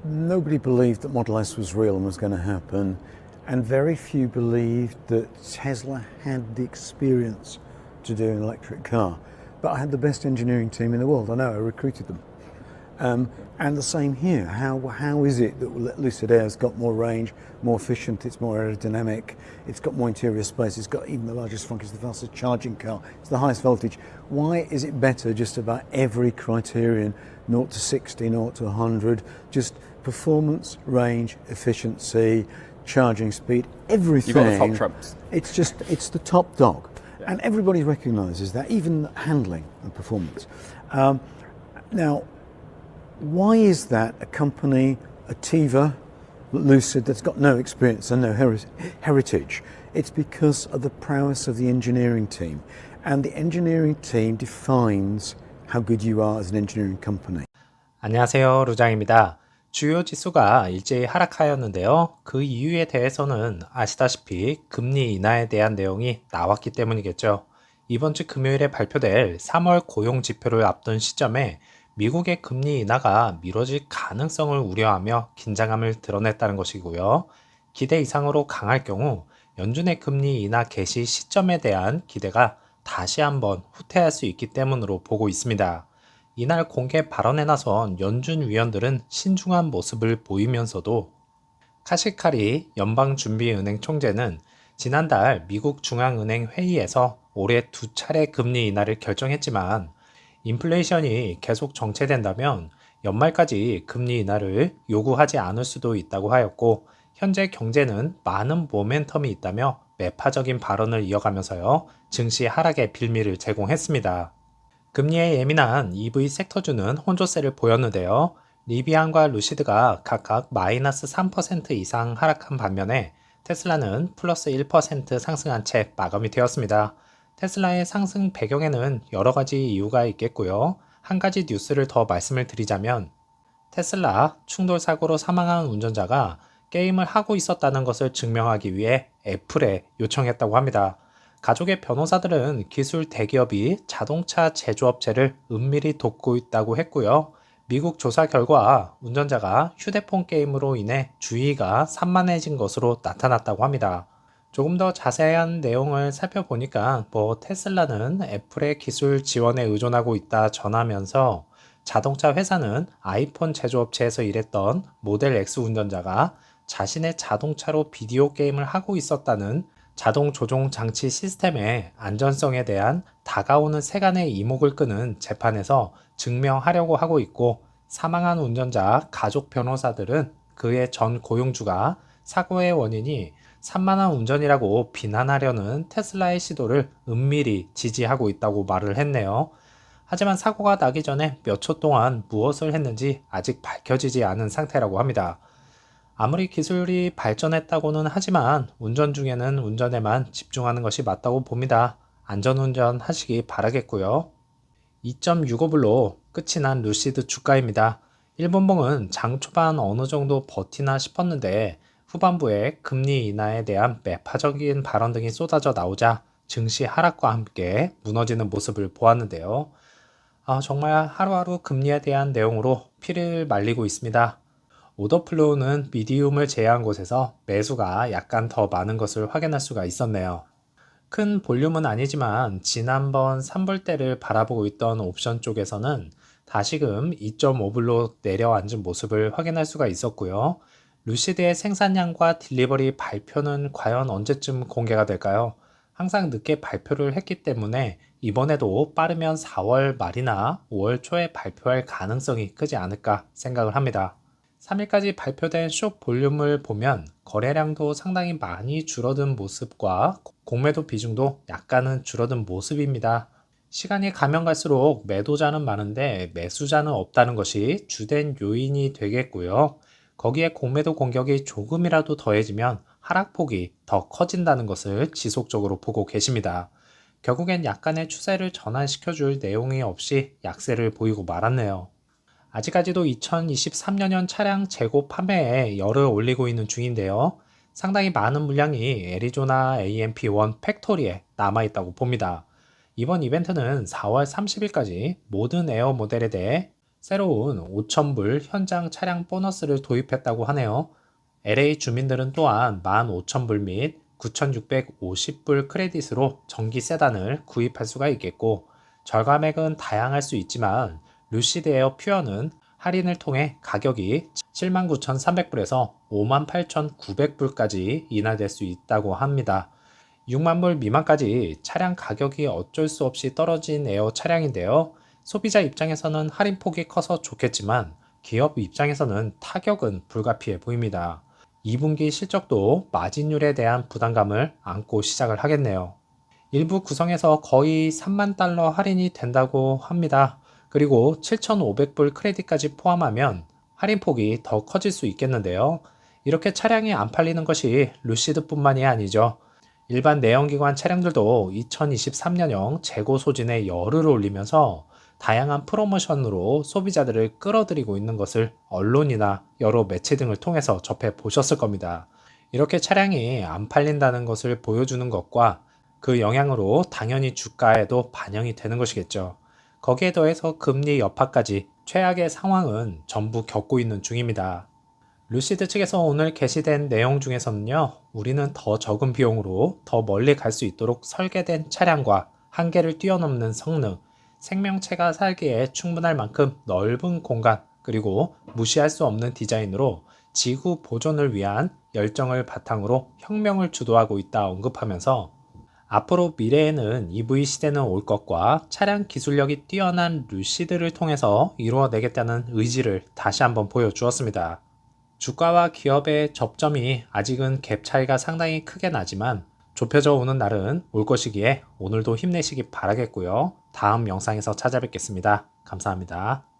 Nobody believed that Model S was real and was going to happen, and very few believed that Tesla had the experience to do an electric car. But I had the best engineering team in the world. I know, I recruited them. And the same here. How is it that Lucid Air's got more range, more efficient, it's more aerodynamic, it's got more interior space, it's got even the largest trunk, it's the fastest charging car, it's the highest voltage. Why is it better just about every criterion, 0 to 60, 0 to 100, just performance, range, efficiency, charging speed, everything. You've got the top trumps. It's the top dog. Yeah. And everybody recognises that, even handling and performance. Now, why is that a company, Ativa, Lucid, that's got no experience and no heritage? It's because of the prowess of the engineering team. And the engineering team defines how good you are as an engineering company. 안녕하세요, 루장입니다. 주요 지수가 일제히 하락하였는데요. 그 이유에 대해서는 아시다시피 금리 인하에 대한 내용이 나왔기 때문이겠죠. 이번 주 금요일에 발표될 3월 고용 지표를 앞둔 시점에 미국의 금리 인하가 미뤄질 가능성을 우려하며 긴장감을 드러냈다는 것이고요. 기대 이상으로 강할 경우 연준의 금리 인하 개시 시점에 대한 기대가 다시 한번 후퇴할 수 있기 때문으로 보고 있습니다. 이날 공개 발언에 나선 연준 위원들은 신중한 모습을 보이면서도 카시카리 연방준비은행 총재는 지난달 미국 중앙은행 회의에서 올해 2차례 금리 인하를 결정했지만 인플레이션이 계속 정체된다면 연말까지 금리 인하를 요구하지 않을 수도 있다고 하였고, 현재 경제는 많은 모멘텀이 있다며 매파적인 발언을 이어가면서요, 증시 하락의 빌미를 제공했습니다. 금리에 예민한 EV 섹터주는 혼조세를 보였는데요. 리비안과 루시드가 각각 마이너스 3% 이상 하락한 반면에 테슬라는 플러스 1% 상승한 채 마감이 되었습니다. 테슬라의 상승 배경에는 여러 가지 이유가 있겠고요. 한 가지 뉴스를 더 말씀을 드리자면 테슬라 충돌 사고로 사망한 운전자가 게임을 하고 있었다는 것을 증명하기 위해 애플에 요청했다고 합니다. 가족의 변호사들은 기술 대기업이 자동차 제조업체를 은밀히 돕고 있다고 했고요. 미국 조사 결과 운전자가 휴대폰 게임으로 인해 주의가 산만해진 것으로 나타났다고 합니다. 조금 더 자세한 내용을 살펴보니까 테슬라는 애플의 기술 지원에 의존하고 있다 전하면서 자동차 회사는 아이폰 제조업체에서 일했던 모델 X 운전자가 자신의 자동차로 비디오 게임을 하고 있었다는 자동 조종 장치 시스템의 안전성에 대한 다가오는 세간의 이목을 끄는 재판에서 증명하려고 하고 있고, 사망한 운전자 가족 변호사들은 그의 전 고용주가 사고의 원인이 산만한 운전이라고 비난하려는 테슬라의 시도를 은밀히 지지하고 있다고 말을 했네요. 하지만 사고가 나기 전에 몇 초 동안 무엇을 했는지 아직 밝혀지지 않은 상태라고 합니다. 아무리 기술이 발전했다고는 하지만 운전 중에는 운전에만 집중하는 것이 맞다고 봅니다. 안전운전 하시기 바라겠고요. 2.65불로 끝이 난 루시드 주가입니다. 일본봉은 장 초반 어느 정도 버티나 싶었는데 후반부에 금리 인하에 대한 매파적인 발언 등이 쏟아져 나오자 증시 하락과 함께 무너지는 모습을 보았는데요. 정말 하루하루 금리에 대한 내용으로 피를 말리고 있습니다. 오더플로우는 미디움을 제외한 곳에서 매수가 약간 더 많은 것을 확인할 수가 있었네요. 큰 볼륨은 아니지만 지난번 3불대를 바라보고 있던 옵션 쪽에서는 다시금 2.5불로 내려앉은 모습을 확인할 수가 있었고요. 루시드의 생산량과 딜리버리 발표는 과연 언제쯤 공개가 될까요? 항상 늦게 발표를 했기 때문에 이번에도 빠르면 4월 말이나 5월 초에 발표할 가능성이 크지 않을까 생각을 합니다. 3일까지 발표된 숏 볼륨을 보면 거래량도 상당히 많이 줄어든 모습과 공매도 비중도 약간은 줄어든 모습입니다. 시간이 가면 갈수록 매도자는 많은데 매수자는 없다는 것이 주된 요인이 되겠고요. 거기에 공매도 공격이 조금이라도 더해지면 하락폭이 더 커진다는 것을 지속적으로 보고 계십니다. 결국엔 약간의 추세를 전환시켜줄 내용이 없이 약세를 보이고 말았네요. 아직까지도 2023년형 차량 재고 판매에 열을 올리고 있는 중인데요. 상당히 많은 물량이 애리조나 AMP1 팩토리에 남아있다고 봅니다. 이번 이벤트는 4월 30일까지 모든 에어 모델에 대해 새로운 5,000불 현장 차량 보너스를 도입했다고 하네요. LA 주민들은 또한 15,000불 및 9,650불 크레딧으로 전기 세단을 구입할 수가 있겠고, 절감액은 다양할 수 있지만 루시드 에어 퓨어는 할인을 통해 가격이 79,300불에서 58,900불까지 인하될 수 있다고 합니다. 6만 불 미만까지 차량 가격이 어쩔 수 없이 떨어진 에어 차량인데요. 소비자 입장에서는 할인폭이 커서 좋겠지만 기업 입장에서는 타격은 불가피해 보입니다. 2분기 실적도 마진율에 대한 부담감을 안고 시작을 하겠네요. 일부 구성에서 거의 3만 달러 할인이 된다고 합니다. 그리고 7,500불 크레딧까지 포함하면 할인폭이 더 커질 수 있겠는데요. 이렇게 차량이 안 팔리는 것이 루시드뿐만이 아니죠. 일반 내연기관 차량들도 2023년형 재고 소진에 열을 올리면서 다양한 프로모션으로 소비자들을 끌어들이고 있는 것을 언론이나 여러 매체 등을 통해서 접해 보셨을 겁니다. 이렇게 차량이 안 팔린다는 것을 보여주는 것과 그 영향으로 당연히 주가에도 반영이 되는 것이겠죠. 거기에 더해서 금리 여파까지 최악의 상황은 전부 겪고 있는 중입니다. 루시드 측에서 오늘 게시된 내용 중에서는요, 우리는 더 적은 비용으로 더 멀리 갈 수 있도록 설계된 차량과 한계를 뛰어넘는 성능, 생명체가 살기에 충분할 만큼 넓은 공간, 그리고 무시할 수 없는 디자인으로 지구 보존을 위한 열정을 바탕으로 혁명을 주도하고 있다 언급하면서 앞으로 미래에는 EV 시대는 올 것과 차량 기술력이 뛰어난 루시드를 통해서 이루어내겠다는 의지를 다시 한번 보여주었습니다. 주가와 기업의 접점이 아직은 갭 차이가 상당히 크게 나지만 좁혀져 오는 날은 올 것이기에 오늘도 힘내시기 바라겠고요. 다음 영상에서 찾아뵙겠습니다. 감사합니다.